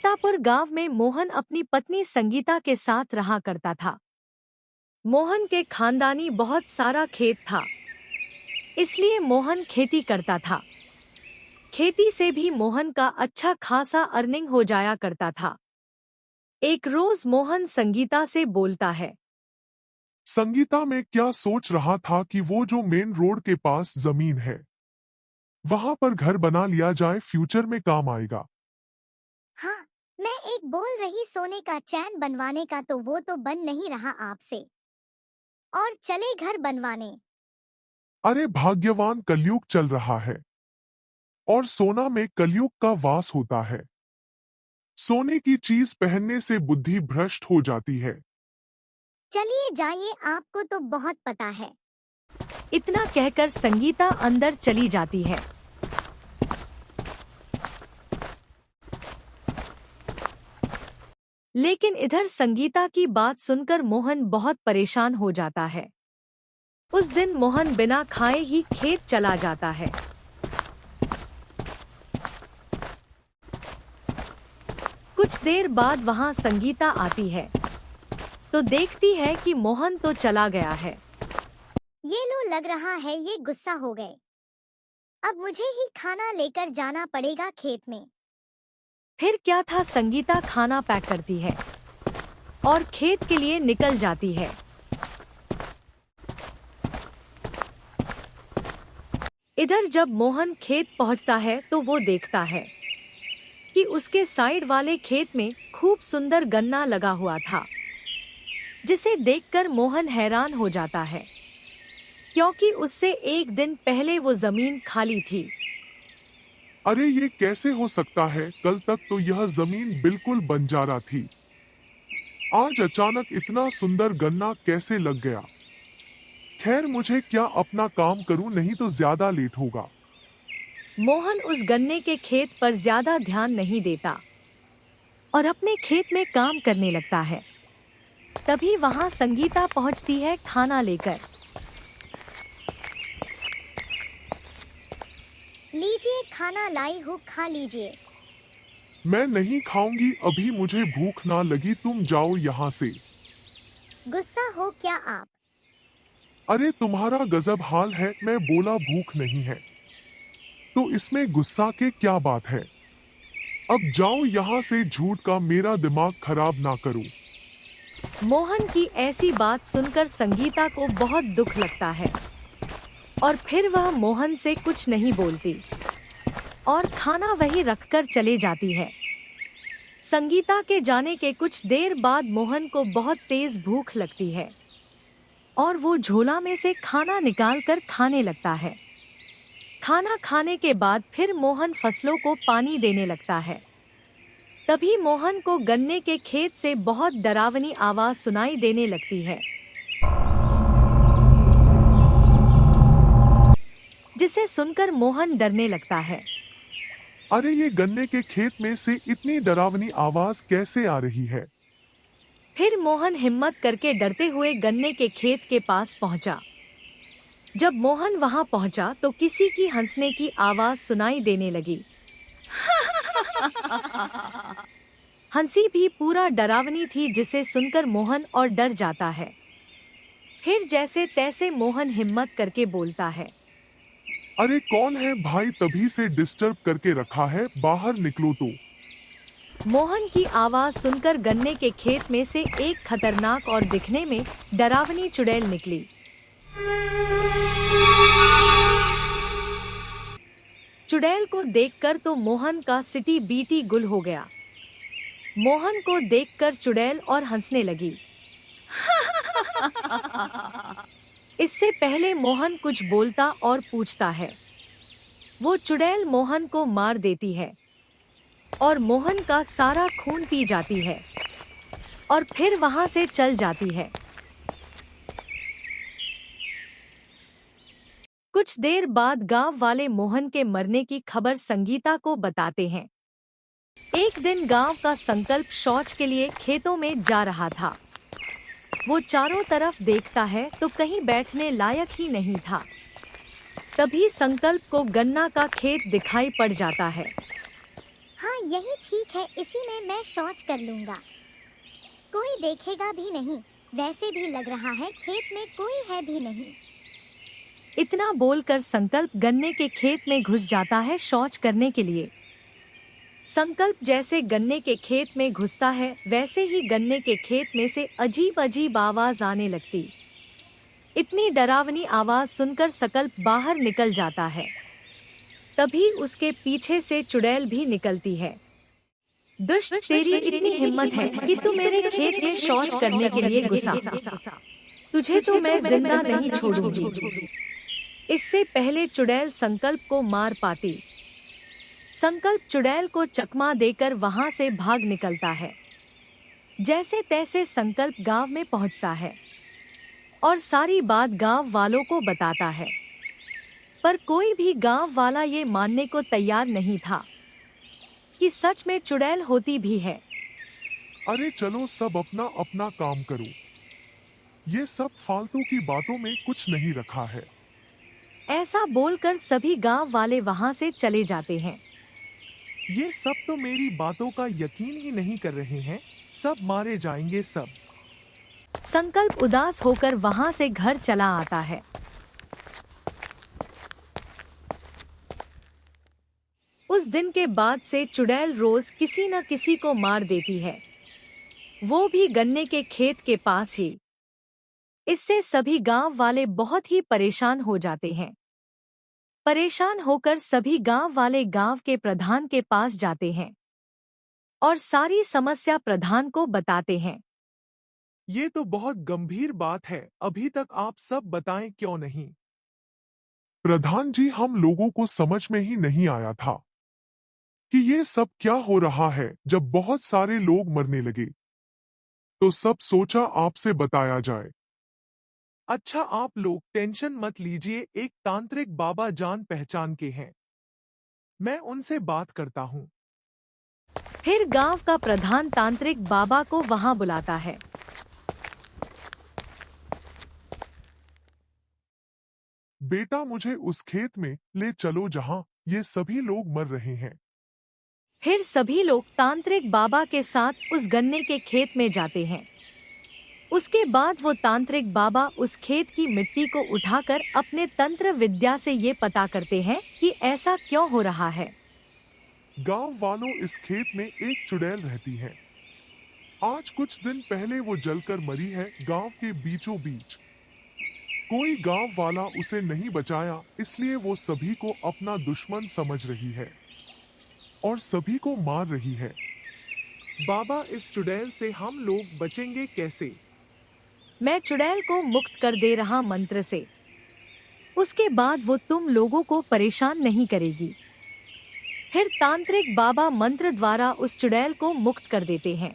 सीतापुर गांव में मोहन अपनी पत्नी संगीता के साथ रहा करता था। मोहन के खानदानी बहुत सारा खेत था, इसलिए मोहन खेती करता था। खेती से भी मोहन का अच्छा खासा अर्निंग हो जाया करता था। एक रोज मोहन संगीता से बोलता है। संगीता में क्या सोच रहा था कि वो जो मेन रोड के पास जमीन है वहां पर घर बना लिया जाए, फ्यूचर में काम आएगा। हाँ, मैं एक बोल रही सोने का चैन बनवाने का, तो वो तो बन नहीं रहा आपसे, और चले घर बनवाने। अरे भाग्यवान, कलयुग चल रहा है और सोना में कलयुग का वास होता है। सोने की चीज पहनने से बुद्धि भ्रष्ट हो जाती है। चलिए जाइए, आपको तो बहुत पता है। इतना कहकर संगीता अंदर चली जाती है। लेकिन इधर संगीता की बात सुनकर मोहन बहुत परेशान हो जाता है। उस दिन मोहन बिना खाए ही खेत चला जाता है। कुछ देर बाद वहां संगीता आती है तो देखती है कि मोहन तो चला गया है। ये लो, लग रहा है ये गुस्सा हो गए। अब मुझे ही खाना लेकर जाना पड़ेगा खेत में। फिर क्या था, संगीता खाना पैक करती है और खेत के लिए निकल जाती है। इधर जब मोहन खेत पहुंचता है तो वो देखता है कि उसके साइड वाले खेत में खूब सुंदर गन्ना लगा हुआ था, जिसे देखकर मोहन हैरान हो जाता है, क्योंकि उससे एक दिन पहले वो जमीन खाली थी। अरे ये कैसे हो सकता है? कल तक तो यह जमीन बिल्कुल बंजारा थी, आज अचानक इतना सुंदर गन्ना कैसे लग गया? खैर, मुझे क्या अपना काम करूं, नहीं तो ज्यादा लेट होगा। मोहन उस गन्ने के खेत पर ज्यादा ध्यान नहीं देता और अपने खेत में काम करने लगता है। तभी वहां संगीता पहुंचती है खाना लेकर। लीजिए, खाना लाई हूँ, खा लीजिए। मैं नहीं खाऊंगी, अभी मुझे भूख ना लगी, तुम जाओ यहाँ से। गुस्सा हो क्या आप? अरे तुम्हारा गजब हाल है, मैं बोला भूख नहीं है तो इसमें गुस्सा के क्या बात है? अब जाओ यहाँ से, झूठ का मेरा दिमाग खराब ना करो। मोहन की ऐसी बात सुनकर संगीता को बहुत दुख लगता है और फिर वह मोहन से कुछ नहीं बोलती और खाना वहीं रखकर चले जाती है। संगीता के जाने के कुछ देर बाद मोहन को बहुत तेज भूख लगती है और वो झोला में से खाना निकालकर खाने लगता है। खाना खाने के बाद फिर मोहन फसलों को पानी देने लगता है। तभी मोहन को गन्ने के खेत से बहुत डरावनी आवाज सुनाई देने लगती है, जिसे सुनकर मोहन डरने लगता है। अरे ये गन्ने के खेत में से इतनी डरावनी आवाज कैसे आ रही है? फिर मोहन हिम्मत करके डरते हुए गन्ने के खेत के पास पहुंचा। जब मोहन वहां पहुंचा तो किसी की हंसने की आवाज सुनाई देने लगी। हंसी भी पूरा डरावनी थी, जिसे सुनकर मोहन और डर जाता है। फिर जैसे तैसे मोहन हिम्मत करके बोलता है, अरे कौन है भाई? तभी से डिस्टर्ब करके रखा है, बाहर निकलो तो। मोहन की आवाज सुनकर गन्ने के खेत में से एक खतरनाक और दिखने में डरावनी चुड़ैल निकली। चुड़ैल को देखकर तो मोहन का सिटी बीटी गुल हो गया। मोहन को देखकर चुड़ैल और हंसने लगी। इससे पहले मोहन कुछ बोलता और पूछता है, वो चुड़ैल मोहन को मार देती है और मोहन का सारा खून पी जाती है और फिर वहां से चल जाती है। कुछ देर बाद गांव वाले मोहन के मरने की खबर संगीता को बताते हैं। एक दिन गांव का संकल्प शौच के लिए खेतों में जा रहा था। वो चारों तरफ देखता है तो कहीं बैठने लायक ही नहीं था। तभी संकल्प को गन्ना का खेत दिखाई पड़ जाता है। हाँ यही ठीक है, इसी में मैं शौच कर लूंगा। कोई देखेगा भी नहीं, वैसे भी लग रहा है खेत में कोई है भी नहीं। इतना बोलकर संकल्प गन्ने के खेत में घुस जाता है शौच करने के लिए। संकल्प जैसे गन्ने के खेत में घुसता है वैसे ही गन्ने के खेत में से अजीब अजीब आवाज आने लगती। इतनी डरावनी आवाज सुनकर संकल्प बाहर निकल जाता है। तभी उसके पीछे से चुड़ैल भी निकलती है। दुष्ट, तेरी इतनी हिम्मत है कि तू मेरे खेत में शौच करने के लिए घुसा। तुझे तो मैं जिंदा नहीं छोड़ूंगी। इससे पहले चुड़ैल संकल्प को मार पाती। संकल्प चुड़ैल को चकमा देकर वहां से भाग निकलता है। जैसे तैसे संकल्प गांव में पहुंचता है और सारी बात गांव वालों को बताता है, पर कोई भी गांव वाला ये मानने को तैयार नहीं था कि सच में चुड़ैल होती भी है। अरे चलो सब अपना अपना काम करो, ये सब फालतू की बातों में कुछ नहीं रखा है। ऐसा बोलकर सभी गांव वाले वहां से चले जाते हैं। ये सब तो मेरी बातों का यकीन ही नहीं कर रहे हैं, सब मारे जाएंगे सब। संकल्प उदास होकर वहां से घर चला आता है। उस दिन के बाद से चुड़ैल रोज किसी न किसी को मार देती है, वो भी गन्ने के खेत के पास ही। इससे सभी गांव वाले बहुत ही परेशान हो जाते हैं। परेशान होकर सभी गांव वाले गांव के प्रधान के पास जाते हैं और सारी समस्या प्रधान को बताते हैं। ये तो बहुत गंभीर बात है, अभी तक आप सब बताएं क्यों नहीं? प्रधान जी, हम लोगों को समझ में ही नहीं आया था कि ये सब क्या हो रहा है। जब बहुत सारे लोग मरने लगे तो सब सोचा आपसे बताया जाए। अच्छा आप लोग टेंशन मत लीजिए, एक तांत्रिक बाबा जान पहचान के हैं, मैं उनसे बात करता हूँ। फिर गांव का प्रधान तांत्रिक बाबा को वहां बुलाता है। बेटा, मुझे उस खेत में ले चलो जहां ये सभी लोग मर रहे हैं। फिर सभी लोग तांत्रिक बाबा के साथ उस गन्ने के खेत में जाते हैं। उसके बाद वो तांत्रिक बाबा उस खेत की मिट्टी को उठाकर अपने तंत्र विद्या से ये पता करते हैं कि ऐसा क्यों हो रहा है। गांव वालों, इस खेत में एक चुड़ैल रहती है। आज कुछ दिन पहले वो जलकर मरी है गांव के बीचों बीच। कोई गांव वाला उसे नहीं बचाया, इसलिए वो सभी को अपना दुश्मन समझ रही है और सभी को मार रही है। बाबा, इस चुड़ैल से हम लोग बचेंगे कैसे? मैं चुड़ैल को मुक्त कर दे रहा मंत्र से। उसके बाद वो तुम लोगों को परेशान नहीं करेगी। फिर तांत्रिक बाबा मंत्र द्वारा उस चुड़ैल को मुक्त कर देते हैं।